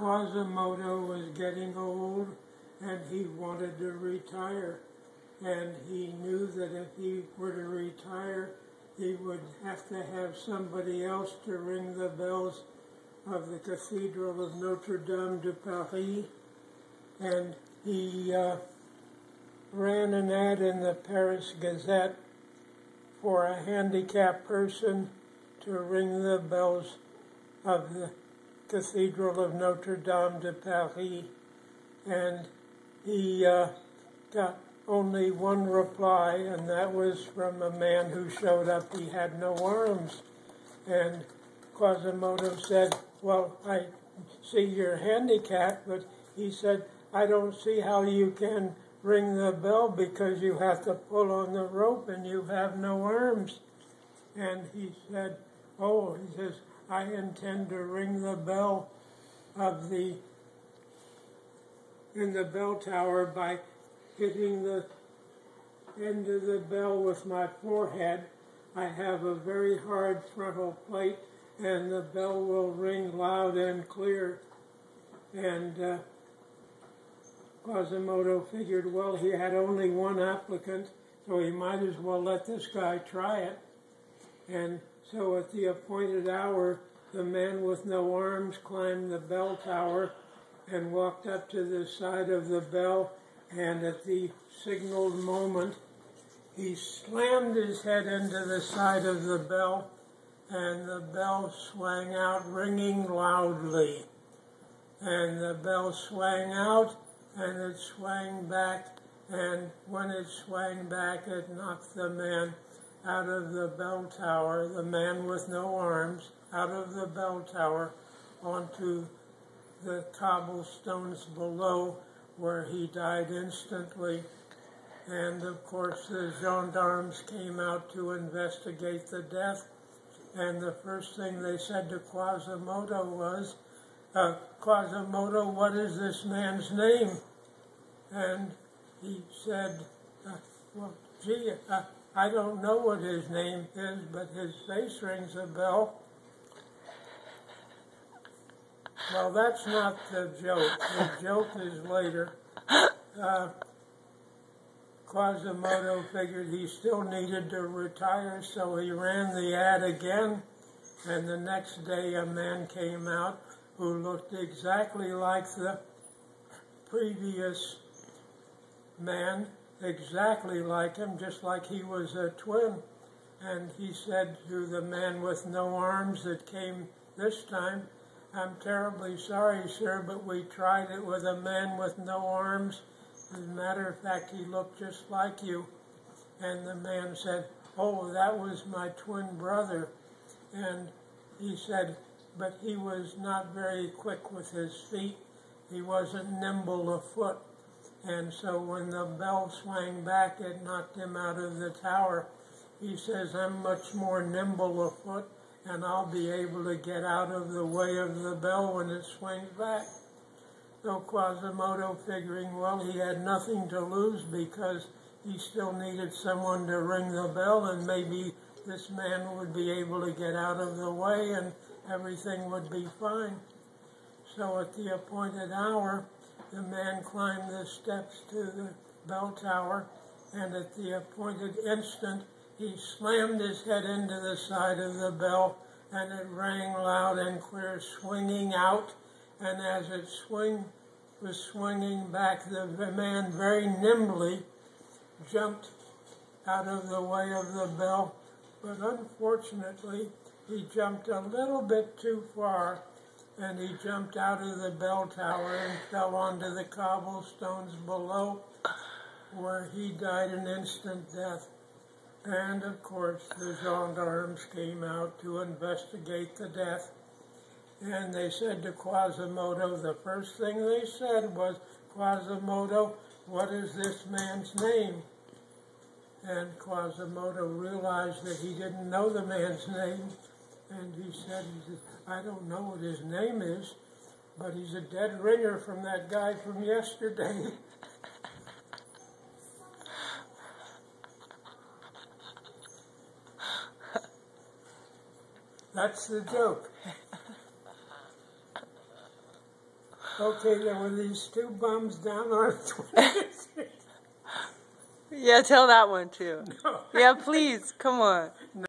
Quasimoto was getting old and he wanted to retire. And he knew that if he were to retire, he would have to have somebody else to ring the bells of the Cathedral of Notre Dame de Paris. And he ran an ad in the Paris Gazette for a handicapped person to ring the bells of the Cathedral of Notre Dame de Paris. And he got only one reply, and that was from a man who showed up. He had no arms. And Quasimoto said, well, I see you're handicapped, but he said, I don't see how you can ring the bell because you have to pull on the rope and you have no arms. And he said, oh, he says, I intend to ring the bell in the bell tower by hitting the end of the bell with my forehead. I have a very hard frontal plate, and the bell will ring loud and clear. And Quasimoto figured, well, he had only one applicant, so he might as well let this guy try it. And so at the appointed hour, the man with no arms climbed the bell tower and walked up to the side of the bell, and at the signaled moment, he slammed his head into the side of the bell, and the bell swang out, ringing loudly. And the bell swang out, and it swang back, and when it swang back, it knocked the man out of the bell tower, the man with no arms, out of the bell tower onto the cobblestones below, where he died instantly. And of course the gendarmes came out to investigate the death, and the first thing they said to Quasimoto was, Quasimoto, what is this man's name? And he said, well, gee, I don't know what his name is, but his face rings a bell. Well, that's not the joke. The joke is later. Quasimoto figured he still needed to retire, so he ran the ad again, and the next day a man came out who looked exactly like the previous man, exactly like him, just like he was a twin. And he said to the man with no arms that came this time, I'm terribly sorry, sir, but we tried it with a man with no arms. As a matter of fact, he looked just like you. And the man said, oh, that was my twin brother. And he said, but he was not very quick with his feet. He wasn't nimble of foot. And so when the bell swang back, it knocked him out of the tower. He says, I'm much more nimble of foot, and I'll be able to get out of the way of the bell when it swings back. So Quasimoto, figuring, well, he had nothing to lose because he still needed someone to ring the bell, and maybe this man would be able to get out of the way and everything would be fine. So at the appointed hour, the man climbed the steps to the bell tower, and at the appointed instant, he slammed his head into the side of the bell, and it rang loud and clear, swinging out. And as it was swinging back, the man very nimbly jumped out of the way of the bell. But unfortunately, he jumped a little bit too far, and he jumped out of the bell tower and fell onto the cobblestones below, where he died an instant death. And of course, the gendarmes came out to investigate the death. And they said to Quasimoto, the first thing they said was, Quasimoto, what is this man's name? And Quasimoto realized that he didn't know the man's name. And he said, I don't know what his name is, but he's a dead ringer from that guy from yesterday. That's the joke. Okay, there were these two bums down on 20th Street. Yeah, tell that one too. No. Yeah, please, come on.